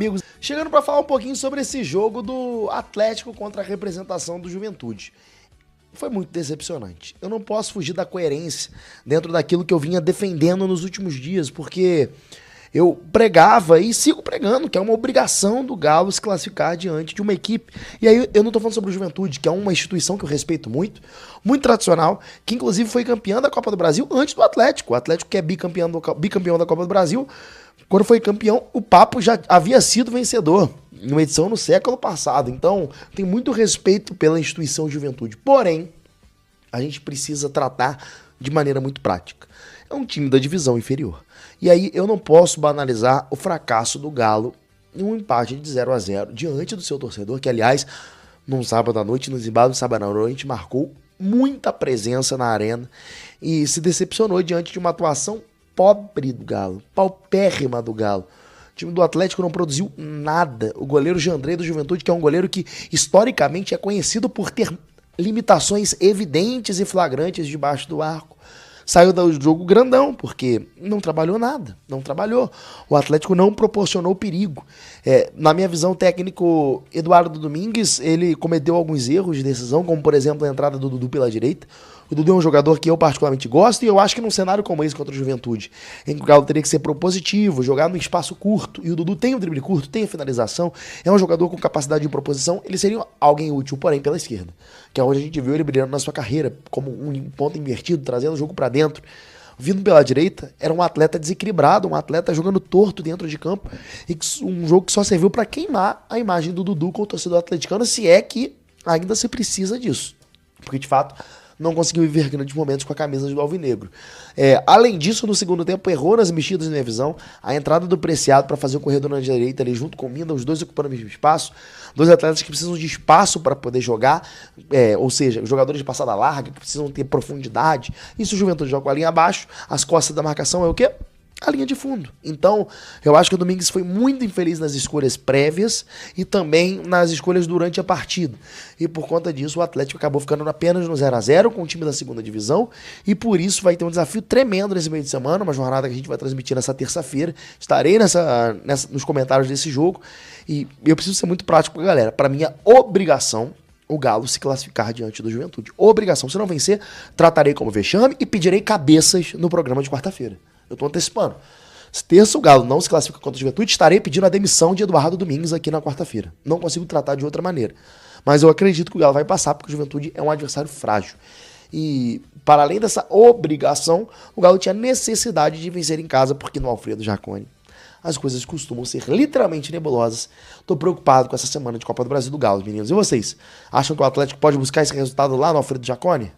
amigos? Chegando para falar um pouquinho sobre esse jogo do Atlético contra a representação do Juventude. Foi muito decepcionante. Eu não posso fugir da coerência dentro daquilo que eu vinha defendendo nos últimos dias, porque eu pregava e sigo pregando que é uma obrigação do Galo se classificar diante de uma equipe. E aí eu não tô falando sobre o Juventude, que é uma instituição que eu respeito muito, muito tradicional, que inclusive foi campeã da Copa do Brasil antes do Atlético. O Atlético, que é bicampeão da Copa do Brasil, quando foi campeão, o Papo já havia sido vencedor em uma edição no século passado. Então, tem muito respeito pela instituição Juventude. Porém, a gente precisa tratar de maneira muito prática. É um time da divisão inferior. E aí eu não posso banalizar o fracasso do Galo em um empate de 0-0 diante do seu torcedor, que aliás, num sábado à noite, nos embalos do sábado à noite, marcou muita presença na arena e se decepcionou diante de uma atuação pobre do Galo, paupérrima do Galo. O time do Atlético não produziu nada. O goleiro Jandrei do Juventude, que é um goleiro que historicamente é conhecido por ter limitações evidentes e flagrantes debaixo do arco, saiu do jogo grandão, porque não trabalhou nada, não trabalhou. O Atlético não proporcionou perigo. Na minha visão, o técnico Eduardo Domingues, ele cometeu alguns erros de decisão, como por exemplo a entrada do Dudu pela direita. O Dudu é um jogador que eu particularmente gosto e eu acho que num cenário como esse contra o Juventude, em que o Galo teria que ser propositivo, jogar num espaço curto, e o Dudu tem o drible curto, tem a finalização, é um jogador com capacidade de proposição, ele seria alguém útil, porém pela esquerda, que é onde a gente viu ele brilhando na sua carreira, como um ponto invertido, trazendo o jogo pra dentro. Vindo pela direita, era um atleta desequilibrado, um atleta jogando torto dentro de campo, e um jogo que só serviu para queimar a imagem do Dudu com o torcedor atleticano, se é que ainda se precisa disso, porque de fato não conseguiu viver grandes momentos com a camisa do Alvinegro. Além disso, no segundo tempo, errou nas mexidas na minha visão. A entrada do Preciado para fazer o corredor na direita ali junto com o Minda, os dois ocupando o mesmo espaço. Dois atletas que precisam de espaço para poder jogar, ou seja, jogadores de passada larga, que precisam ter profundidade. Isso o Juventude joga com a linha abaixo, as costas da marcação é o quê? A linha de fundo. Então, eu acho que o Domingues foi muito infeliz nas escolhas prévias e também nas escolhas durante a partida. E por conta disso, o Atlético acabou ficando apenas no 0-0 com o time da segunda divisão e por isso vai ter um desafio tremendo nesse meio de semana, uma jornada que a gente vai transmitir nessa terça-feira. Estarei nos comentários desse jogo e eu preciso ser muito prático com a galera. Para mim é obrigação o Galo se classificar diante do Juventude. Obrigação. Se não vencer, tratarei como vexame e pedirei cabeças no programa de quarta-feira. Eu tô antecipando. Se terça o Galo não se classifica contra o Juventude, estarei pedindo a demissão de Eduardo Domingues aqui na quarta-feira. Não consigo tratar de outra maneira. Mas eu acredito que o Galo vai passar, porque o Juventude é um adversário frágil. E, para além dessa obrigação, o Galo tinha necessidade de vencer em casa, porque no Alfredo Jaconi as coisas costumam ser literalmente nebulosas. Tô preocupado com essa semana de Copa do Brasil do Galo, meninos. E vocês? Acham que o Atlético pode buscar esse resultado lá no Alfredo Jaconi?